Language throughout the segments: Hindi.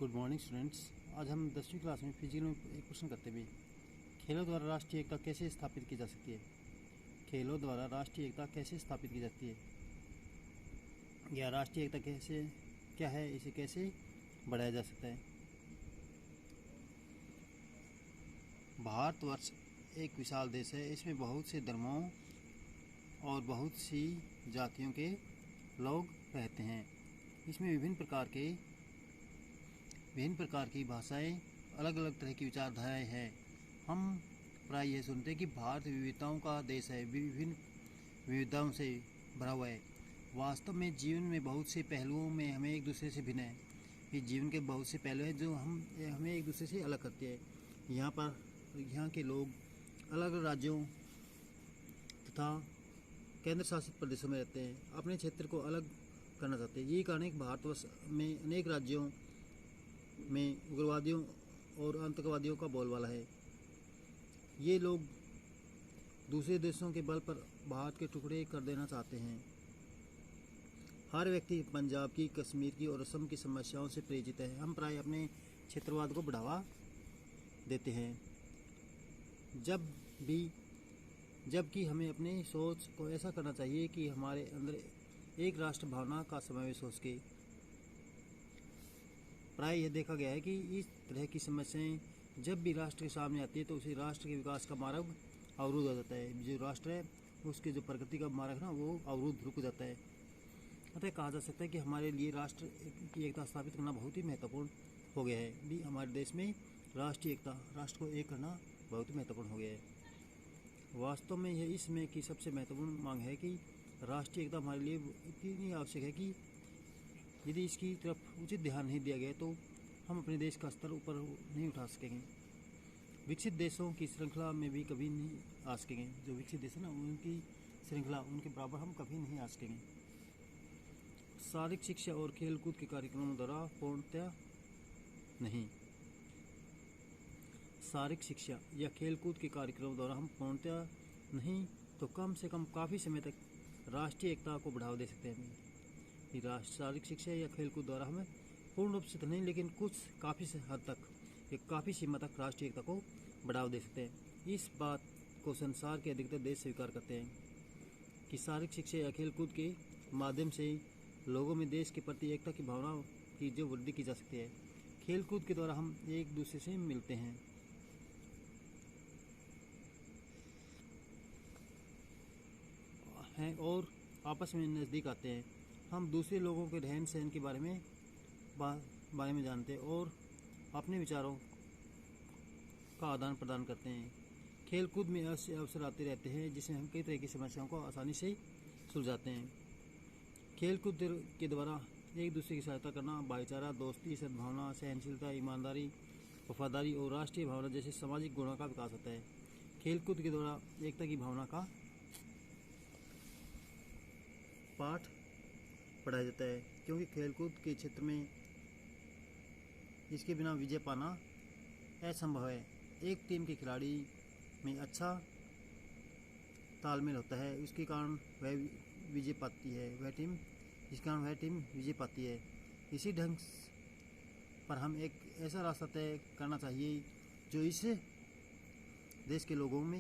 Good morning students. आज हम 10वीं क्लास में फिजिकल में एक क्वेश्चन करते हुए खेलों द्वारा राष्ट्रीय एकता कैसे स्थापित की जा सकती है। खेलों द्वारा राष्ट्रीय एकता कैसे स्थापित की जाती है या राष्ट्रीय एकता कैसे क्या है, इसे कैसे बढ़ाया जा सकता है। भारतवर्ष एक विशाल देश है। इसमें बहुत से धर्मों और बहुत सी जातियों के लोग रहते हैं। इसमें विभिन्न प्रकार की भाषाएं, अलग अलग तरह की विचारधाराएं हैं। हम प्राय यह सुनते हैं कि भारत विविधताओं का देश है, विभिन्न विविधताओं से भरा हुआ है। वास्तव में जीवन में बहुत से पहलुओं में हमें एक दूसरे से भिन्न है। ये जीवन के बहुत से पहलू हैं जो हमें एक दूसरे से अलग करते हैं। यहाँ के लोग अलग अलग राज्यों तथा केंद्र शासित प्रदेशों में रहते हैं, अपने क्षेत्र को अलग करना चाहते हैं। यही कारण है कि भारतवर्ष में अनेक राज्यों में उग्रवादियों और आतंकवादियों का बोलबाला है। ये लोग दूसरे देशों के बल पर भारत के टुकड़े कर देना चाहते हैं। हर व्यक्ति पंजाब की, कश्मीर की और असम की समस्याओं से प्रेरित है। हम प्राय अपने क्षेत्रवाद को बढ़ावा देते हैं, जबकि हमें अपनी सोच को ऐसा करना चाहिए कि हमारे अंदर एक राष्ट्र भावना का समावेश हो सके। प्राय यह देखा गया है कि इस तरह की समस्याएं जब भी राष्ट्र के सामने आती है तो उसे राष्ट्र के विकास का मार्ग अवरुद्ध हो जाता है। जो राष्ट्र है उसके जो प्रगति का मार्ग है ना, वो अवरुद्ध रुक जाता है। अतः कहा जा सकता है कि हमारे लिए राष्ट्र की एकता स्थापित करना बहुत ही महत्वपूर्ण हो गया है। भी हमारे देश में राष्ट्रीय एकता, राष्ट्र को एक करना बहुत ही महत्वपूर्ण हो गया है। वास्तव में यह इस समय की सबसे महत्वपूर्ण मांग है कि राष्ट्रीय एकता हमारे लिए इतनी आवश्यक है कि यदि इसकी तरफ उचित ध्यान नहीं दिया गया तो हम अपने देश का स्तर ऊपर नहीं उठा सकेंगे। विकसित देशों की श्रृंखला में भी कभी नहीं आ सकेंगे। जो विकसित देश है ना, उनकी श्रृंखला, उनके बराबर हम कभी नहीं आ सकेंगे। शारीरिक शिक्षा और खेलकूद के कार्यक्रमों द्वारा पूर्णतः नहीं। शारीरिक शिक्षा या खेलकूद के कार्यक्रमों द्वारा हम पूर्णतः नहीं तो कम से कम काफ़ी समय तक राष्ट्रीय एकता को बढ़ावा दे सकते हैं। शारीरिक शिक्षा या खेलकूद द्वारा हमें पूर्ण रूप से तो नहीं, लेकिन कुछ काफ़ी हद तक, एक काफ़ी सीमा तक राष्ट्रीय एकता को बढ़ावा दे सकते हैं। इस बात को संसार के अधिकतर देश स्वीकार करते हैं कि शारीरिक शिक्षा या खेलकूद के माध्यम से लोगों में देश के प्रति एकता की भावना की जो वृद्धि की जा सकती है। खेलकूद के द्वारा हम एक दूसरे से मिलते हैं और आपस में नज़दीक आते हैं। हम दूसरे लोगों के रहन सहन के बारे में जानते हैं और अपने विचारों का आदान प्रदान करते हैं। खेलकूद में ऐसे अवसर आते रहते हैं जिसमें हम कई तरह की समस्याओं को आसानी से सुलझाते हैं। खेलकूद के द्वारा एक दूसरे की सहायता करना, भाईचारा, दोस्ती, सद्भावना, सहनशीलता, ईमानदारी, वफादारी और राष्ट्रीय भावना जैसे सामाजिक गुणों का विकास होता है। खेलकूद के द्वारा एकता की भावना का पाठ पढ़ाया जाता है, क्योंकि खेलकूद के क्षेत्र में इसके बिना विजय पाना असंभव है। एक टीम के खिलाड़ी में अच्छा तालमेल होता है, उसके कारण वह विजय पाती है। वह टीम विजय पाती है। इसी ढंग पर हम एक ऐसा रास्ता तय करना चाहिए जो इस देश के लोगों को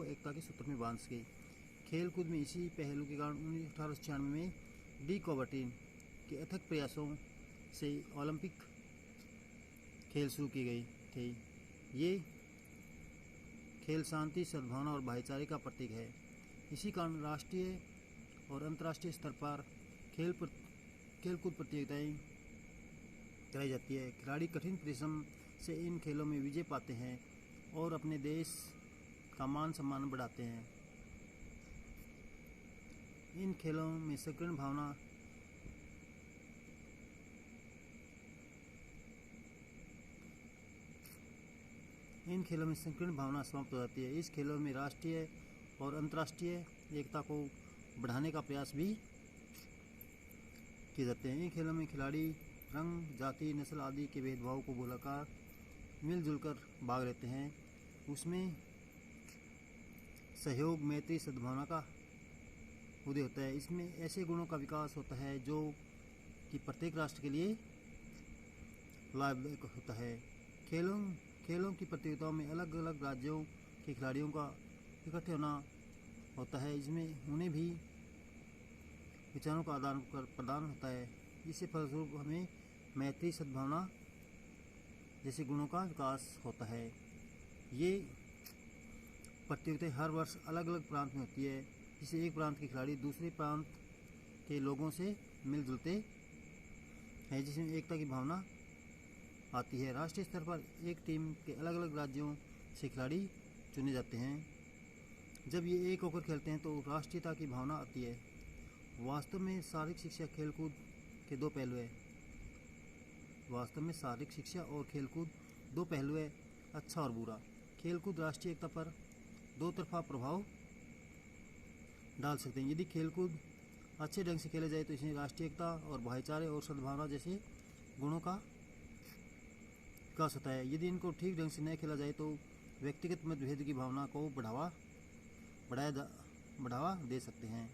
एकता के सूत्र में बांध सके। खेलकूद में इसी पहलू के कारण 1896 में डी कॉबर्टिन के अथक प्रयासों से ओलंपिक खेल शुरू की गई थी। ये खेल शांति, सद्भावना और भाईचारे का प्रतीक है। इसी कारण राष्ट्रीय और अंतर्राष्ट्रीय स्तर पर खेलकूद प्रतियोगिताएं कराई जाती है। खिलाड़ी कठिन परिश्रम से इन खेलों में विजय पाते हैं और अपने देश का मान सम्मान बढ़ाते हैं। इन खेलों में संकीर्ण भावना समाप्त हो जाती है। इस खेलों में राष्ट्रीय और अंतर्राष्ट्रीय एकता को बढ़ाने का प्रयास भी किए जाते हैं। इन खेलों में खिलाड़ी रंग, जाति, नस्ल आदि के भेदभाव को भुलाकर मिलजुल कर भाग लेते हैं। उसमें सहयोग, मैत्री, सद्भावना का उदय होता है। इसमें ऐसे गुणों का विकास होता है जो कि प्रत्येक राष्ट्र के लिए लाभदायक होता है। खेलों की प्रतियोगिताओं में अलग अलग राज्यों के खिलाड़ियों का इकट्ठे होना होता है, इसमें उन्हें भी विचारों का आदान प्रदान होता है। इससे फलस्वरूप हमें मैत्री, सद्भावना जैसे गुणों का विकास होता है। ये प्रतियोगिताएं हर वर्ष अलग अलग प्रांत में होती है, जिससे एक प्रांत के खिलाड़ी दूसरे प्रांत के लोगों से मिलजुलते हैं, जिसमें एकता की भावना आती है। राष्ट्रीय स्तर पर एक टीम के अलग अलग राज्यों से खिलाड़ी चुने जाते हैं। जब ये एक होकर खेलते हैं तो राष्ट्रीयता की भावना आती है। वास्तव में शारीरिक शिक्षा खेलकूद के दो पहलू हैं। और खेलकूद दो पहलू है, अच्छा और बुरा। खेलकूद राष्ट्रीय एकता पर दो तरफा प्रभाव डाल सकते हैं। यदि खेलकूद अच्छे ढंग से खेला जाए तो इसमें राष्ट्रीय एकता और भाईचारे और सद्भावना जैसे गुणों का विकास होता है। यदि इनको ठीक ढंग से न खेला जाए तो व्यक्तिगत मतभेद की भावना को बढ़ावा दे सकते हैं।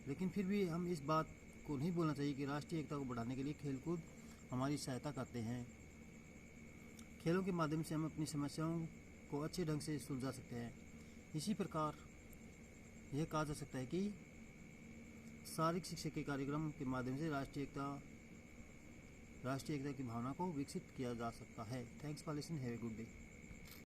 लेकिन फिर भी हम इस बात को नहीं भूलना चाहिए कि राष्ट्रीय एकता को बढ़ाने के लिए खेलकूद हमारी सहायता करते हैं। खेलों के माध्यम से हम अपनी समस्याओं को अच्छे ढंग से सुलझा सकते हैं। इसी प्रकार यह कहा जा सकता है कि शारीरिक शिक्षा के कार्यक्रम के माध्यम से राष्ट्रीय एकता की भावना को विकसित किया जा सकता है। Thanks for listening, have a good day.